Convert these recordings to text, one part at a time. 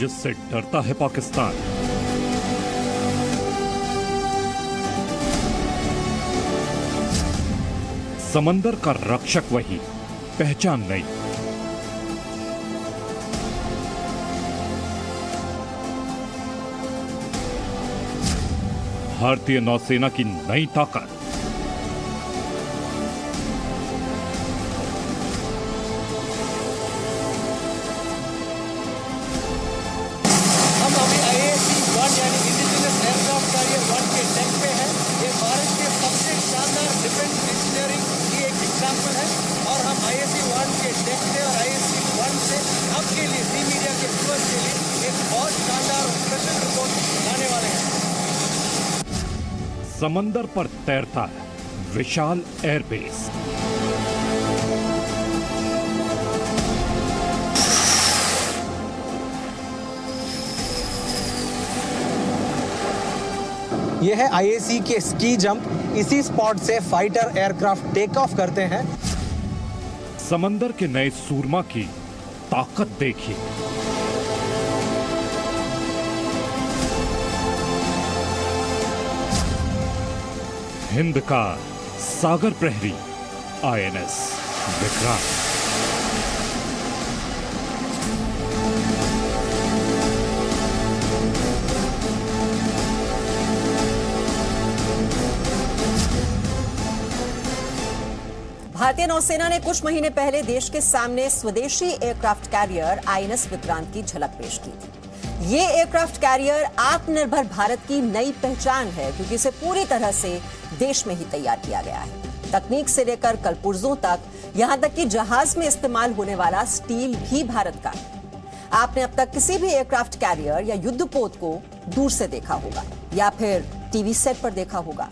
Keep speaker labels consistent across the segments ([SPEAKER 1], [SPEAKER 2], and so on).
[SPEAKER 1] जिससे डरता है पाकिस्तान। समंदर का रक्षक वही, पहचान नई। भारतीय नौसेना की नई ताकत।
[SPEAKER 2] हम अभी IAC-1 यानी इंडिजिनस एयरक्राफ्ट कैरियर 1 के डेक पे हैं। ये भारत के सबसे शानदार डिफेंस इंजीनियरिंग की एक एग्जाम्पल है और हम IAC-1 के डेक से और IAC-1 से आपके लिए सी मीडिया के व्यूअर्स के लिए एक बहुत शानदार और स्पेशल रिपोर्ट लाने वाले हैं।
[SPEAKER 1] समंदर पर तैरता है विशाल एयरबेस।
[SPEAKER 2] यह है IAC के स्की जंप। इसी स्पॉट से फाइटर एयरक्राफ्ट टेक ऑफ करते हैं।
[SPEAKER 1] समंदर के नए सूरमा की ताकत देखिए। हिंद का सागर प्रहरी INS विक्रांत।
[SPEAKER 3] भारतीय नौसेना ने कुछ महीने पहले देश के सामने स्वदेशी एयरक्राफ्ट कैरियर INS विक्रांत की झलक पेश की थी। ये एयरक्राफ्ट कैरियर आत्मनिर्भर भारत की नई पहचान है, क्योंकि इसे पूरी तरह से देश में ही तैयार किया गया है। तकनीक से लेकर कलपुर्जों तक, यहां तक कि जहाज में इस्तेमाल होने वाला स्टील भी भारत का है। आपने अब तक किसी भी एयरक्राफ्ट कैरियर या युद्धपोत को दूर से देखा होगा या फिर टीवी सेट पर देखा होगा।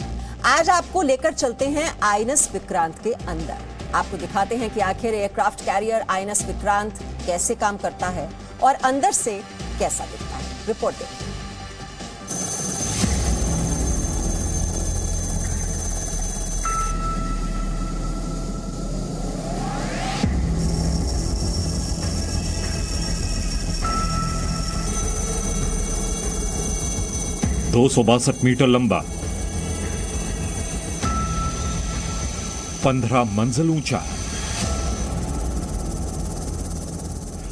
[SPEAKER 3] आज आपको लेकर चलते हैं INS विक्रांत के अंदर। आपको दिखाते हैं कि आखिर एयरक्राफ्ट कैरियर INS विक्रांत कैसे काम करता है और अंदर से कैसा दिखता है। रिपोर्ट देखिए।
[SPEAKER 1] दो 262 मीटर लंबा, 15 मंजिल ऊंचा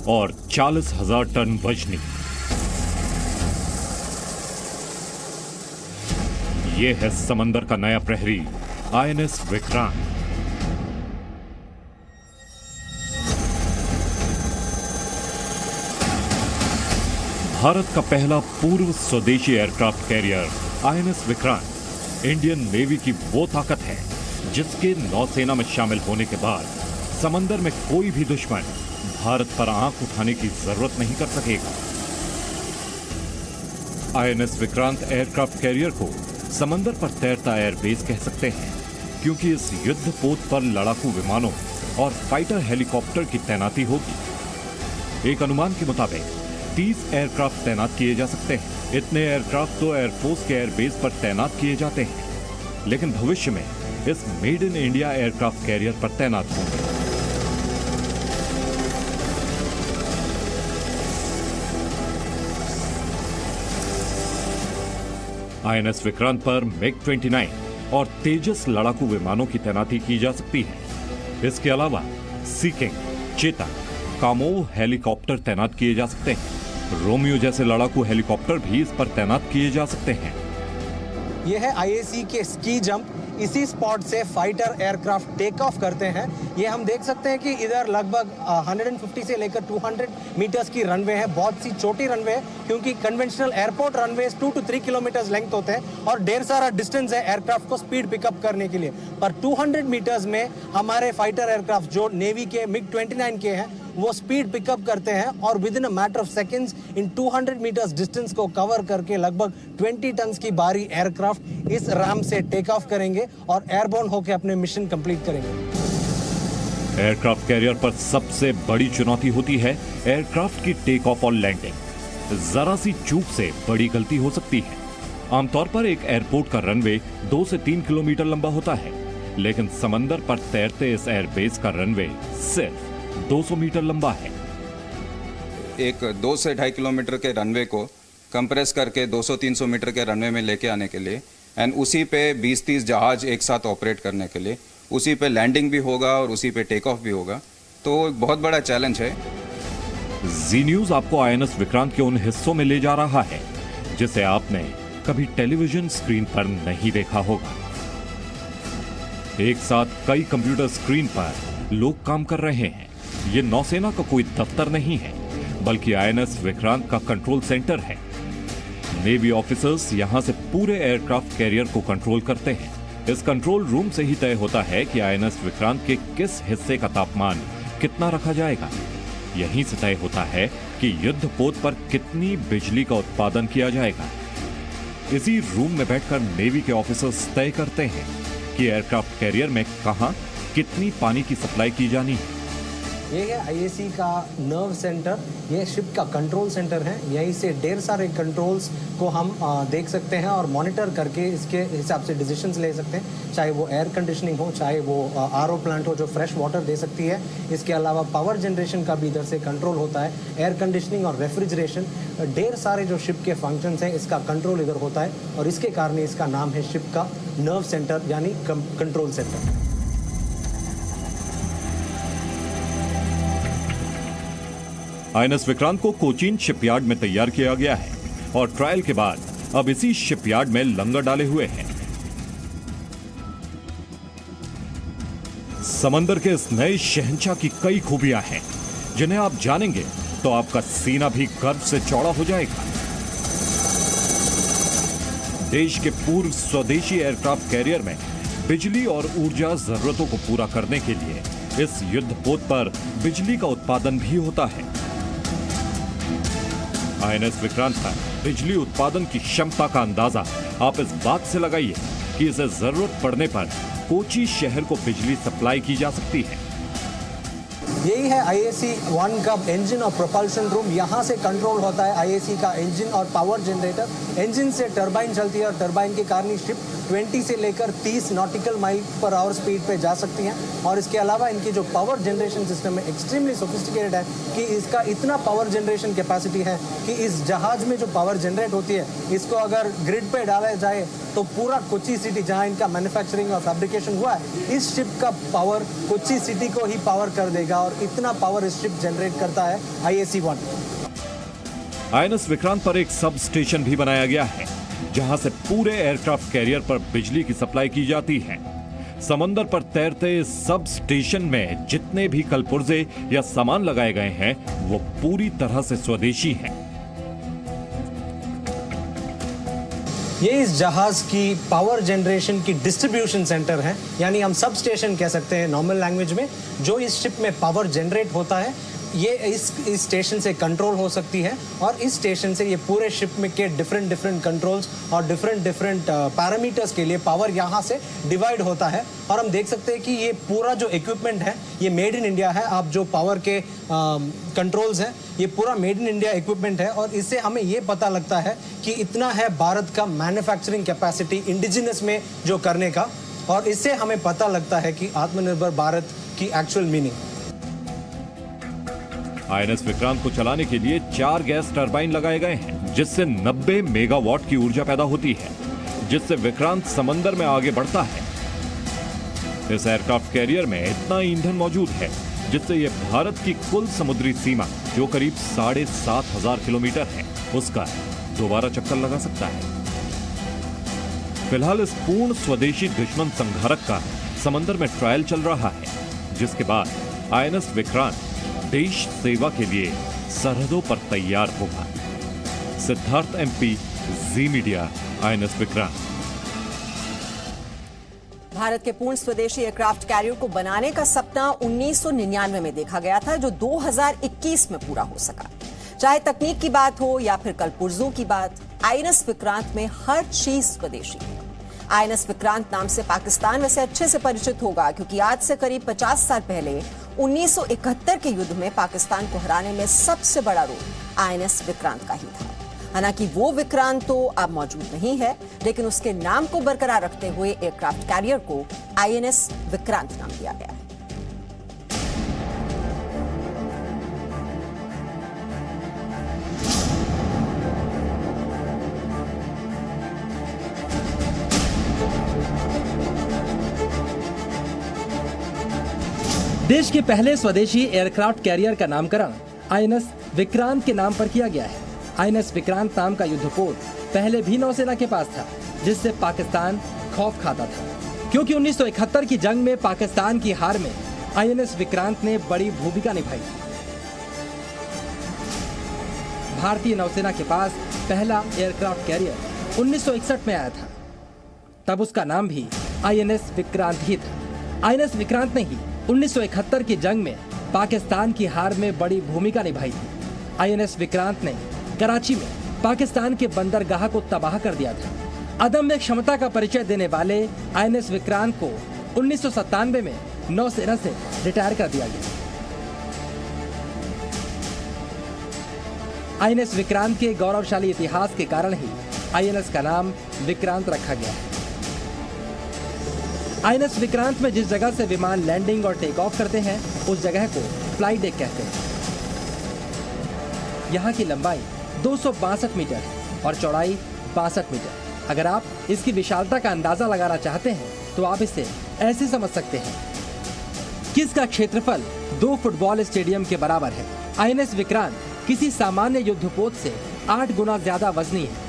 [SPEAKER 1] और 40,000 टन वजनी। ये है समंदर का नया प्रहरी INS विक्रांत। भारत का पहला पूर्व स्वदेशी aircraft carrier INS Vikrant Indian navy की वो ताकत है जिसके नौसेना में शामिल होने के बाद समंदर में कोई भी दुश्मन भारत पर आंख उठाने की जरूरत नहीं कर सकेगा। INS विक्रांत एयरक्राफ्ट कैरियर को समंदर पर तैरता एयरबेस कह सकते हैं, क्योंकि इस युद्धपोत पर लड़ाकू विमानों और फाइटर हेलीकॉप्टर की तैनाती होगी। एक अनुमान के मुताबिक 30 एयरक्राफ्ट तैनात किए जा सकते हैं। इतने एयरक्राफ्ट तो एयरफोर्स के एयरबेस पर तैनात किए जाते हैं, लेकिन भविष्य में इस made in India aircraft carrier पर तैनात होंगे। INS विक्रांत पर MiG-29 और तेजस लड़ाकू विमानों की तैनाती की जा सकती है। इसके अलावा सी किंग, चेतक, कामोव हेलीकॉप्टर तैनात किए जा सकते हैं। रोमियो जैसे लड़ाकू हेलीकॉप्टर भी इस पर तैनात किए जा सकते हैं।
[SPEAKER 2] यह है IAC के स्की जंप। इसी स्पॉट से फाइटर एयरक्राफ्ट टेक ऑफ करते हैं। ये हम देख सकते हैं कि इधर लगभग 150 से लेकर 200 मीटर्स की रनवे है। बहुत सी छोटी रनवे है, क्योंकि conventional airport runway 2 to 3 kilometre length होते हैं और ढेर सारा डिस्टेंस है एयरक्राफ्ट को स्पीड पिकअप करने के लिए। पर 200 मीटर्स में हमारे फाइटर एयरक्राफ्ट जो नेवी के MiG-29 के हैं, वो स्पीड पिकअप करते हैं और within a matter of seconds in 200 metres distance को कवर करके लगभग 20 टन की भारी एयरक्राफ्ट इस रैम से टेक ऑफ करेंगे और एयरबोर्न होकर अपने मिशन कंप्लीट करेंगे।
[SPEAKER 1] एयरक्राफ्ट कैरियर पर सबसे बड़ी चुनौती होती है एयरक्राफ्ट की टेक ऑफ और लैंडिंग। जरा सी चूक से बड़ी गलती हो सकती है। आमतौर पर एक एयरपोर्ट का रनवे 2 से 3 किलोमीटर लंबा होता है, लेकिन समंदर पर तैरते इस एयरबेस का रनवे सिर्फ 200 मीटर लंबा है।
[SPEAKER 4] एक 2 से 2.5 किलोमीटर के रनवे को कंप्रेस करके 200-300 मीटर के रनवे में लेके आने के लिए एंड उसी पे 20-30 जहाज एक साथ ऑपरेट करने के लिए, उसी पे लैंडिंग भी होगा और उसी पे टेक ऑफ भी होगा, तो बहुत बड़ा चैलेंज है।
[SPEAKER 1] जी न्यूज आपको आईएनएस विक्रांत के उन हिस्सों में ले जा रहा है जिसे आपने कभी टेलीविजन स्क्रीन पर नहीं देखा होगा। एक साथ कई कंप्यूटर स्क्रीन पर लोग काम कर रहे हैं। ये नौसेना का कोई दफ्तर नहीं है, बल्कि आईएनएस विक्रांत का कंट्रोल सेंटर है। नेवी ऑफिसर्स यहां से पूरे एयरक्राफ्ट कैरियर को कंट्रोल करते हैं। इस कंट्रोल रूम से ही तय होता है कि आईएनएस विक्रांत के किस हिस्से का तापमान कितना रखा जाएगा। यहीं से तय होता है कि युद्धपोत पर कितनी बिजली का उत्पादन किया जाएगा। इसी रूम में बैठकर नेवी के ऑफिसर्स तय करते हैं कि एयरक्राफ्ट कैरियर में कहां कितनी पानी की सप्लाई की जानी है।
[SPEAKER 2] ये है आईएसी का नर्व सेंटर, ये शिप का कंट्रोल सेंटर है। यहीं से ढेर सारे कंट्रोल्स को हम देख सकते हैं और मॉनिटर करके इसके हिसाब से डिसीजंस ले सकते हैं, चाहे वो एयर कंडीशनिंग हो, चाहे वो आरओ प्लांट हो जो फ्रेश वाटर दे सकती है। इसके अलावा पावर जनरेशन का भी इधर से कंट्रोल होता है, एयर कंडीशनिंग और रेफ्रिजरेशन, ढेर सारे जो शिप के फंक्शंस हैं इसका कंट्रोल इधर होता है और इसके कारण इसका नाम है शिप का नर्व सेंटर यानी कंट्रोल सेंटर।
[SPEAKER 1] आईएनएस विक्रांत को कोचीन शिपयार्ड में तैयार किया गया है और ट्रायल के बाद अब इसी शिपयार्ड में लंगर डाले हुए हैं। समंदर के इस नए शहंशाह की कई खूबियां हैं जिन्हें आप जानेंगे तो आपका सीना भी गर्व से चौड़ा हो जाएगा। देश के पूर्व स्वदेशी एयरक्राफ्ट कैरियर में बिजली और ऊर्जा जरूरतों को पूरा करने के लिए इस युद्धपोत पर बिजली का उत्पादन भी होता है। आईएनएस विक्रांत का बिजली उत्पादन की क्षमता का अंदाजा आप इस बात से लगाइए कि इसे जरूरत पड़ने पर कोची शहर को बिजली सप्लाई की जा सकती है।
[SPEAKER 2] यही है आईएसी 1 का इंजन और प्रोपल्शन रूम। यहाँ से कंट्रोल होता है आईएसी का इंजन और पावर जनरेटर। इंजन से टरबाइन चलती है और टरबाइन के कारण ही शिप 20 से लेकर 30 nautical mile per hour speed पे जा सकती हैं। और इसके अलावा इनकी जो पावर जनरेशन सिस्टम है एक्सट्रीमली सोफिस्टिकेटेड है कि इसका इतना पावर जनरेशन कैपेसिटी है कि इस जहाज में जो पावर जनरेट होती है इसको अगर ग्रिड पे डाला जाए तो पूरा कोची सिटी जहाँ इनका मैन्युफैक्चरिंग और फैब्रिकेशन हुआ है, इस शिप का पावर कोची सिटी को ही पावर कर देगा और इतना पावर इस शिप जनरेट करता है आईएसी 1।
[SPEAKER 1] आईएनएस विक्रांत पर एक सब स्टेशन भी बनाया गया है जहां से पूरे एयरक्राफ्ट कैरियर पर बिजली की सप्लाई की जाती है। समंदर पर तैरते इस सब स्टेशन में जितने भी कलपुर्जे या सामान लगाए गए हैं वो पूरी तरह से स्वदेशी हैं।
[SPEAKER 2] ये इस जहाज की पावर जनरेशन की डिस्ट्रीब्यूशन सेंटर है, यानी हम सब स्टेशन कह सकते हैं नॉर्मल लैंग्वेज में। जो इस शिप में पावर जनरेट होता है ये इस स्टेशन से कंट्रोल हो सकती है और इस स्टेशन से ये पूरे शिप में के डिफरेंट कंट्रोल्स और डिफरेंट पैरामीटर्स के लिए पावर यहाँ से डिवाइड होता है। और हम देख सकते हैं कि ये पूरा जो इक्विपमेंट है ये मेड इन इंडिया है। आप जो पावर के कंट्रोल्स हैं ये पूरा मेड इन इंडिया इक्विपमेंट है और इससे हमें ये पता लगता है कि इतना है भारत का मैन्युफैक्चरिंग कैपेसिटी इंडिजिनस में जो करने का, और इससे हमें पता लगता है कि आत्मनिर्भर भारत की एक्चुअल मीनिंग।
[SPEAKER 1] आईएनएस विक्रांत को चलाने के लिए 4 गैस टरबाइन लगाए गए हैं जिससे 90 मेगावाट की ऊर्जा पैदा होती है, जिससे विक्रांत समंदर में आगे बढ़ता है। इस एयरक्राफ्ट कैरियर में इतना ईंधन मौजूद है जिससे यह भारत की कुल समुद्री सीमा जो करीब 7,500 किलोमीटर है उसका दोबारा चक्कर लगा सकता है। फिलहाल इस पूर्ण स्वदेशी दुश्मन संघारक का समंदर में ट्रायल चल रहा है, जिसके बाद आईएनएस विक्रांत देश सेवा के लिए सरहदों पर तैयार होगा। सिद्धार्थ एमपी, जी मीडिया, आईएनएस विक्रांत।
[SPEAKER 3] भारत के पूर्ण स्वदेशी एयरक्राफ्ट कैरियर को बनाने का सपना 1999 में देखा गया था जो 2021 में पूरा हो सका। चाहे तकनीक की बात हो या फिर कलपुर्जों की बात, आईएनएस विक्रांत में हर चीज स्वदेशी है। आईएनएस विक्रांत नाम से पाकिस्तान वैसे अच्छे से परिचित होगा क्योंकि आज से करीब 50 साल पहले 1971 के युद्ध में पाकिस्तान को हराने में सबसे बड़ा रोल आईएनएस विक्रांत का ही था। हालांकि वो विक्रांत तो अब मौजूद नहीं है, लेकिन उसके नाम को बरकरार रखते हुए एयरक्राफ्ट कैरियर को आईएनएस विक्रांत नाम दिया गया है।
[SPEAKER 5] देश के पहले स्वदेशी एयरक्राफ्ट कैरियर का नामकरण आईएनएस विक्रांत के नाम पर किया गया है। आईएनएस विक्रांत नाम का युद्धपोत पहले भी नौसेना के पास था, जिससे पाकिस्तान खौफ खाता था, क्योंकि 1971 की जंग में पाकिस्तान की हार में आईएनएस विक्रांत ने बड़ी भूमिका निभाई। भारतीय नौसेना के पास पहला एयरक्राफ्ट कैरियर 1961 में आया था। तब उसका नाम भी आईएनएस विक्रांत ही था। आईएनएस विक्रांत ने ही 1971 की जंग में पाकिस्तान की हार में बड़ी भूमिका निभाई थी। आईएनएस विक्रांत ने कराची में पाकिस्तान के बंदरगाह को तबाह कर दिया था। अदम्य क्षमता का परिचय देने वाले आईएनएस विक्रांत को 1997 में नौसेना से रिटायर कर दिया गया। आईएनएस विक्रांत के गौरवशाली इतिहास के कारण ही आईएनएस का नाम विक्रांत रखा गया है। आईएनएस विक्रांत में जिस जगह से विमान लैंडिंग और टेक ऑफ करते हैं, उस जगह को फ्लाइट डेक कहते हैं। यहाँ की लंबाई 262 मीटर है और चौड़ाई 62 मीटर। अगर आप इसकी विशालता का अंदाजा लगाना चाहते हैं तो आप इसे ऐसे समझ सकते हैं कि इसका क्षेत्रफल 2 फुटबॉल स्टेडियम के बराबर है। आईएनएस विक्रांत किसी सामान्य युद्धपोत से 8 गुना ज्यादा वजनी है।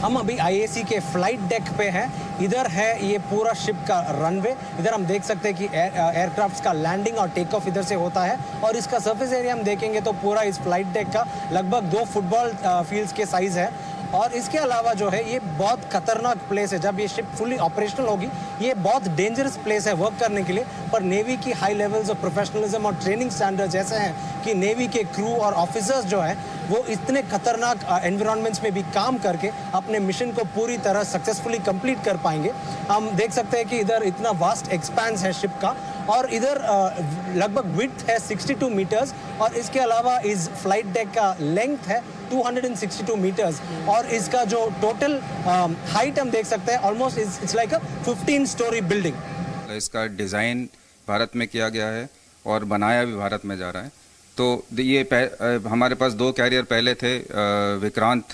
[SPEAKER 2] हम अभी आईएसी के फ्लाइट डेक पे हैं। इधर है ये पूरा शिप का रनवे। इधर हम देख सकते हैं कि एयरक्राफ्ट का लैंडिंग और टेक ऑफ इधर से होता है, और इसका सरफेस एरिया हम देखेंगे तो पूरा इस फ्लाइट डेक का लगभग 2 फुटबॉल फील्ड्स के साइज है। और इसके अलावा जो है ये बहुत खतरनाक प्लेस है। जब ये शिप फुली ऑपरेशनल होगी, ये बहुत डेंजरस प्लेस है वर्क करने के लिए। पर नेवी की हाई लेवल्स ऑफ प्रोफेशनलिज्म और ट्रेनिंग स्टैंडर्ड्स ऐसे हैं कि नेवी के क्रू और ऑफिसर्स जो हैं वो इतने खतरनाक एनवायरनमेंट्स में भी काम करके अपने मिशन को पूरी तरह सक्सेसफुली कंप्लीट कर पाएंगे। हम देख सकते हैं कि इधर इतना वास्ट एक्सपेंस है शिप का, और इधर लगभग विड्थ है 62 मीटर्स, और इसके अलावा इस फ्लाइट डेक का लेंथ है 262 मीटर्स, और इसका जो टोटल हाइट हम देख सकते हैं almost it's like a 15 story building.
[SPEAKER 4] इसका डिज़ाइन भारत में किया गया है और बनाया भी भारत में जा रहा है। तो ये हमारे पास 2 कैरियर पहले थे, विक्रांत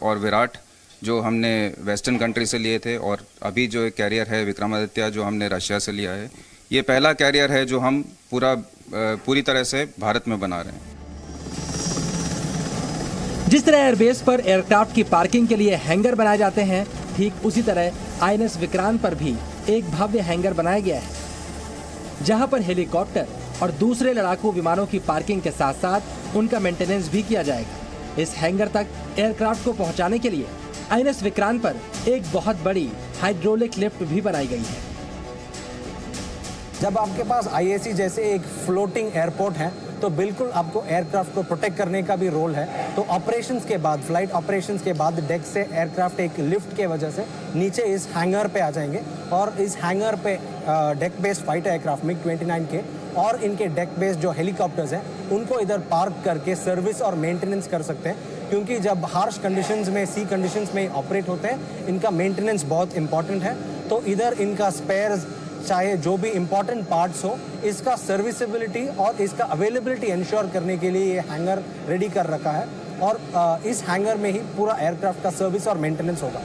[SPEAKER 4] और विराट, जो हमने वेस्टर्न कंट्री से लिए थे, और अभी जो एक कैरियर है विक्रमादित्य जो हमने रशिया से लिया है। ये पहला कैरियर है जो हम पूरी तरह से भारत में बना रहे हैं।
[SPEAKER 5] जिस तरह एयरबेस पर एयरक्राफ्ट की पार्किंग के लिए हैंगर बनाए जाते हैं, ठीक उसी तरह आईएनएस विक्रांत पर भी एक भव्य हैंगर बनाया गया है, जहां पर हेलीकॉप्टर और दूसरे लड़ाकू विमानों की पार्किंग के साथ साथ उनका मेंटेनेंस भी किया जाएगा। इस हैंगर तक एयरक्राफ्ट को पहुंचाने के लिए आईएनएस विक्रांत पर एक बहुत बड़ी हाइड्रोलिक लिफ्ट भी बनाई गई है।
[SPEAKER 2] जब आपके पास आईएसी जैसे एक फ्लोटिंग एयरपोर्ट है, तो बिल्कुल आपको एयरक्राफ्ट को प्रोटेक्ट करने का भी रोल है। तो ऑपरेशंस के बाद, फ्लाइट ऑपरेशंस के बाद डेक से एयरक्राफ्ट एक लिफ्ट के वजह से नीचे इस हैंगर पे आ जाएंगे, और इस हैंगर पे deck based fighter aircraft MiG-29 के और इनके डेक बेस्ड जो हेलीकॉप्टर्स हैं उनको इधर पार्क करके सर्विस और मेंटेनेंस कर सकते हैं। क्योंकि जब हार्श कंडीशंस में, सी कंडीशंस में ऑपरेट होते हैं, इनका मेंटेनेंस बहुत इंपॉर्टेंट है। तो इधर इनका स्पेयर्स, चाहे जो भी इंपॉर्टेंट पार्ट्स हो, इसका सर्विसेबिलिटी और इसका अवेलेबिलिटी इंश्योर करने के लिए ये हैंगर रेडी कर रखा है, और इस हैंगर में ही पूरा एयरक्राफ्ट का सर्विस और मेंटेनेंस होगा।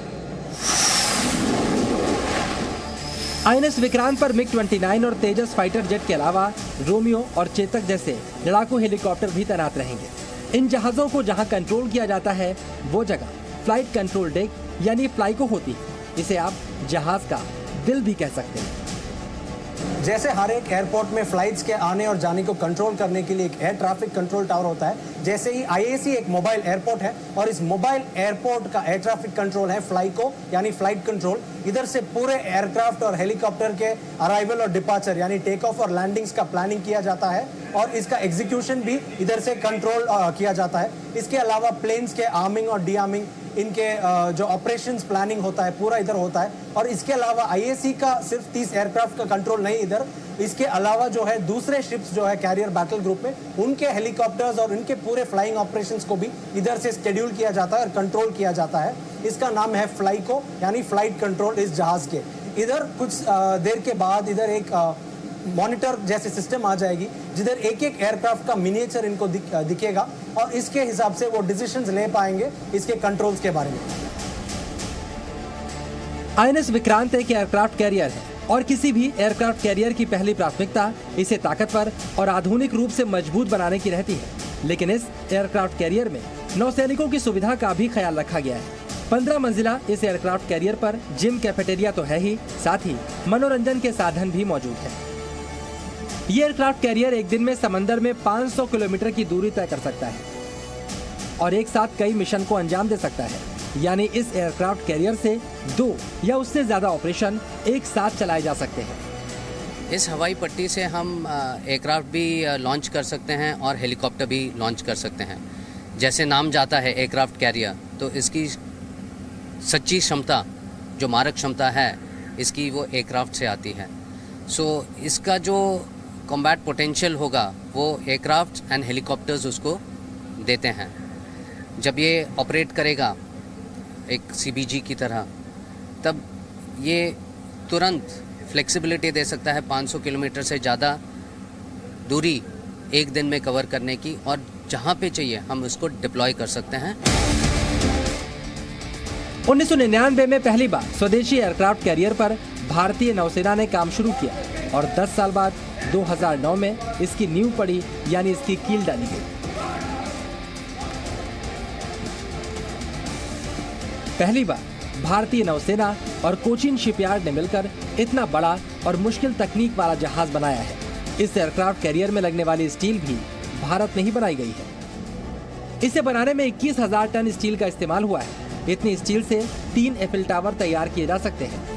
[SPEAKER 5] आईएनएस विक्रांत पर MiG-29 और तेजस फाइटर जेट के अलावा रोमियो और चेतक जैसे लड़ाकू हेलीकॉप्टर भी तैनात रहेंगे। इन जहाजों को जहां कंट्रोल किया जाता है, वो जगह फ्लाइट कंट्रोल डेक यानी फ्लाइको होती है। इसे आप जहाज का दिल भी कह सकते हैं।
[SPEAKER 2] जैसे हर एक एयरपोर्ट में फ्लाइट्स के आने और जाने को कंट्रोल करने के लिए एक एयर ट्रैफिक कंट्रोल टावर होता है, जैसे ही आईएसी एक मोबाइल एयरपोर्ट है, और इस मोबाइल एयरपोर्ट का एयर ट्रैफिक कंट्रोल है फ्लाइको यानी फ्लाइट कंट्रोल। इधर से पूरे एयरक्राफ्ट और हेलीकॉप्टर के अराइवल और डिपार्चर यानी टेक ऑफ और लैंडिंग्स का प्लानिंग किया जाता है, और इसका एग्जीक्यूशन भी इधर से कंट्रोल किया जाता है। इसके अलावा प्लेन्स के आर्मिंग और डी आर्मिंग, इनके जो ऑपरेशंस प्लानिंग होता है पूरा इधर होता है। और इसके अलावा आईएसी का सिर्फ 30 एयरक्राफ्ट का कंट्रोल नहीं इधर, इसके अलावा जो है दूसरे शिप्स जो है कैरियर बैटल ग्रुप में, उनके हेलीकॉप्टर्स और उनके पूरे फ्लाइंग ऑपरेशंस को भी इधर से शेड्यूल किया जाता है और कंट्रोल किया जाता है। इसका नाम है फ्लाइको यानी फ्लाइट कंट्रोल इस जहाज के। इधर कुछ देर के बाद इधर एक मॉनिटर जैसे सिस्टम आ जाएगी, जिधर एक एक एयरक्राफ्ट का मिनिएचर इनको दिखेगा, और इसके हिसाब से वो डिसीजंस ले पाएंगे इसके कंट्रोल्स के बारे में।
[SPEAKER 5] आईएनएस विक्रांत एक एयरक्राफ्ट कैरियर है और किसी भी एयरक्राफ्ट कैरियर की पहली प्राथमिकता इसे ताकतवर और आधुनिक रूप से मजबूत बनाने की रहती है। लेकिन इस एयरक्राफ्ट कैरियर में नौसैनिकों की सुविधा का भी ख्याल रखा गया है। 15 मंजिला इस एयरक्राफ्ट कैरियर पर जिम, कैफेटेरिया तो है ही, साथ ही मनोरंजन के साधन भी मौजूद है। ये एयरक्राफ्ट कैरियर एक दिन में समंदर में 500 किलोमीटर की दूरी तय कर सकता है और एक साथ कई मिशन को अंजाम दे सकता है। यानी इस एयरक्राफ्ट कैरियर से 2 या उससे ज्यादा ऑपरेशन एक साथ चलाए जा सकते हैं।
[SPEAKER 6] इस हवाई पट्टी से हम एयरक्राफ्ट भी लॉन्च कर सकते हैं और हेलीकॉप्टर भी लॉन्च कर सकते हैं। जैसे नाम जाता है एयरक्राफ्ट कैरियर, तो इसकी सच्ची क्षमता, जो मारक क्षमता है इसकी, वो एयरक्राफ्ट से आती है। सो इसका जो कॉम्बैट पोटेंशियल होगा वो एयरक्राफ्ट एंड हेलीकॉप्टर्स उसको देते हैं। जब ये ऑपरेट करेगा एक CBG की तरह, तब ये तुरंत फ्लेक्सिबिलिटी दे सकता है 500 किलोमीटर से ज़्यादा दूरी एक दिन में कवर करने की, और जहाँ पे चाहिए हम उसको डिप्लॉय कर सकते हैं।
[SPEAKER 5] 1999 में पहली बार स्वदेशी एयरक्राफ्ट कैरियर पर भारतीय नौसेना ने काम शुरू किया और 10 साल बाद 2009 में इसकी नींव पड़ी, यानी इसकी कील डाली गई। पहली बार भारतीय नौसेना और कोचीन शिपयार्ड ने मिलकर इतना बड़ा और मुश्किल तकनीक वाला जहाज बनाया है। इस एयरक्राफ्ट कैरियर में लगने वाली स्टील भी भारत में ही बनाई गई है। इसे बनाने में 21,000 टन स्टील का इस्तेमाल हुआ है। इतनी स्टील से 3 एफिल टावर तैयार किए जा सकते हैं।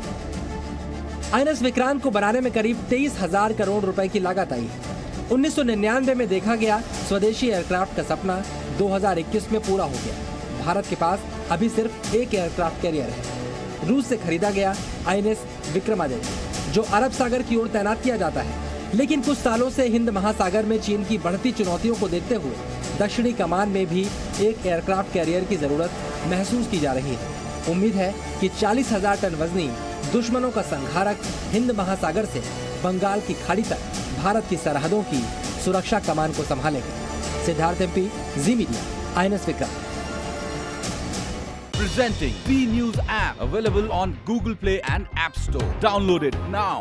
[SPEAKER 5] INS विक्रांत को बनाने में करीब 23,000 करोड़ रुपए की लागत आई है। 1999 में देखा गया स्वदेशी एयरक्राफ्ट का सपना 2021 में पूरा हो गया। भारत के पास अभी सिर्फ एक एयरक्राफ्ट कैरियर है। रूस से खरीदा गया INS विक्रमादित्य, जो अरब सागर की ओर तैनात किया जाता है। लेकिन कुछ सालों से हिंद महासागर में चीन की बढ़ती चुनौतियों को देखते हुए दक्षिणी कमान में भी एक एयरक्राफ्ट कैरियर की जरूरत महसूस की जा रही है। उम्मीद है कि 40,000 टन वजनी दुश्मनों का संहारक हिंद महासागर से बंगाल की खाड़ी तक भारत की सरहदों की सुरक्षा कमान को संभालेगा। Siddharth MP, Zee media, INS Vikrant.
[SPEAKER 7] Presenting B News app, available on Google Play and App Store. Download it now.